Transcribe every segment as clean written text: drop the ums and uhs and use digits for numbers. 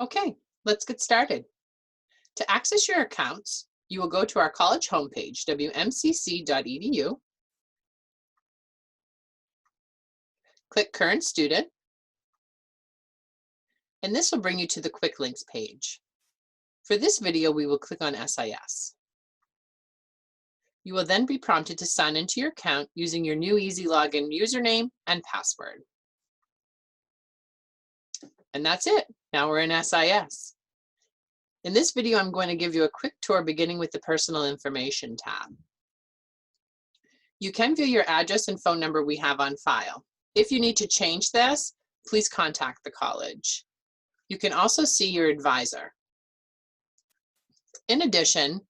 Okay, let's get started. To access your accounts, you will go to our college homepage, wmcc.edu, click Current Student, and this will bring you to the Quick Links page. For this video, we will click on SIS. You will then be prompted to sign into your account using your new Easy Login username and password. And that's it. Now we're in SIS. In this video, I'm going to give you a quick tour beginning with the Personal Information tab. You can view your address and phone number we have on file. If you need to change this, please contact the college. You can also see your advisor. In addition,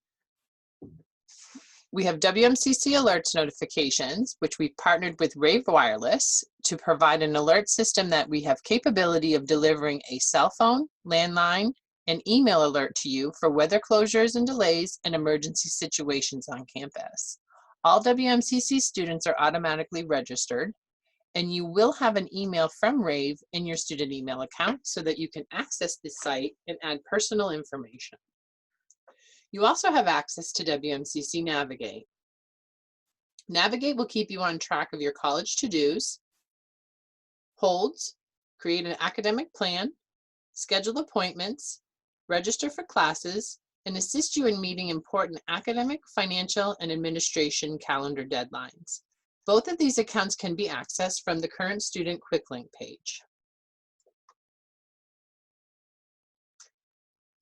we have WMCC alerts notifications, which we've partnered with Rave Wireless to provide an alert system that we have capability of delivering a cell phone, landline, and email alert to you for weather closures and delays and emergency situations on campus. All WMCC students are automatically registered, and you will have an email from Rave in your student email account so that you can access the site and add personal information. You also have access to WMCC Navigate. Navigate will keep you on track of your college to-dos, holds, create an academic plan, schedule appointments, register for classes, and assist you in meeting important academic, financial, and administration calendar deadlines. Both of these accounts can be accessed from the Current Student Quick Link page.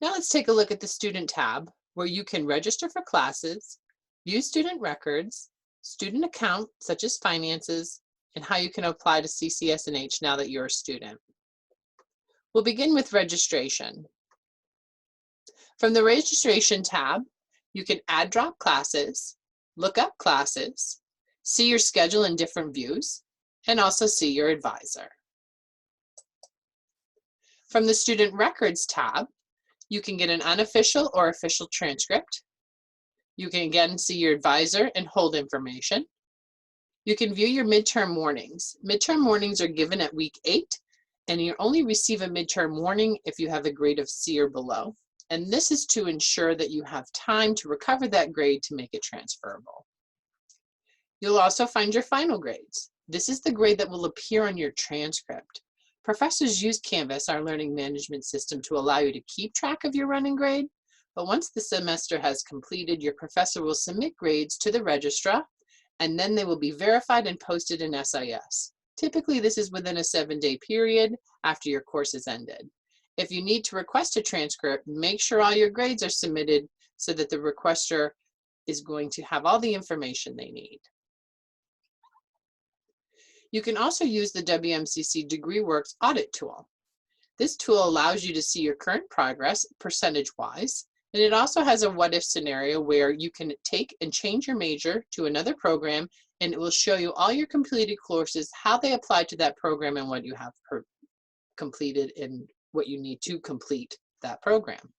Now let's take a look at the Student tab, where you can register for classes, view student records, student account such as finances, and how you can apply to CCS&H now that you're a student. We'll begin with registration. From the Registration tab, you can add drop classes, look up classes, see your schedule in different views, and also see your advisor. From the Student Records tab, you can get an unofficial or official transcript. You can again see your advisor and hold information. You can view your midterm warnings. Midterm warnings are given at week 8, and you only receive a midterm warning if you have a grade of C or below. And this is to ensure that you have time to recover that grade to make it transferable. You'll also find your final grades. This is the grade that will appear on your transcript. Professors use Canvas, our learning management system, to allow you to keep track of your running grade, but once the semester has completed, your professor will submit grades to the registrar, and then they will be verified and posted in SIS. Typically, this is within a 7-day period after your course is ended. If you need to request a transcript, make sure all your grades are submitted so that the requester is going to have all the information they need. You can also use the WMCC DegreeWorks audit tool. This tool allows you to see your current progress percentage-wise, and it also has a what-if scenario where you can take and change your major to another program, and it will show you all your completed courses, how they apply to that program, and what you have completed and what you need to complete that program.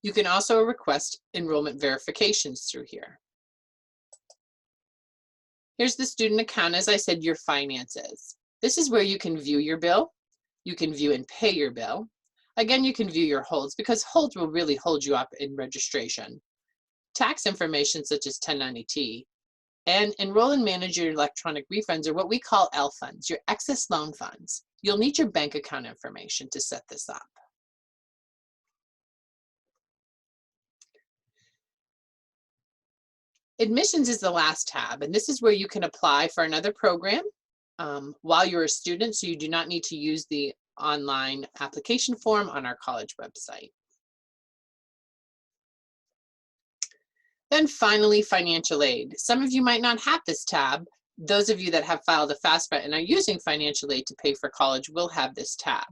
You can also request enrollment verifications through here. Here's the student account, as I said, your finances. This is where you can view your bill, you can view and pay your bill. Again, you can view your holds because holds will really hold you up in registration. Tax information such as 1090T, and enroll and manage your electronic refunds, or what we call L funds, your excess loan funds. You'll need your bank account information to set this up. Admissions is the last tab, and this is where you can apply for another program while you're a student, so you do not need to use the online application form on our college website. Then finally, financial aid. Some of you might not have this tab. Those of you that have filed a FAFSA and are using financial aid to pay for college will have this tab.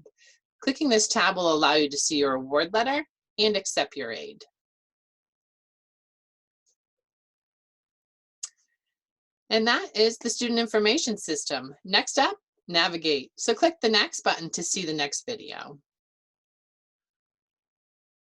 Clicking this tab will allow you to see your award letter and accept your aid. And that is the student information system. Next up, navigate. So click the next button to see the next video.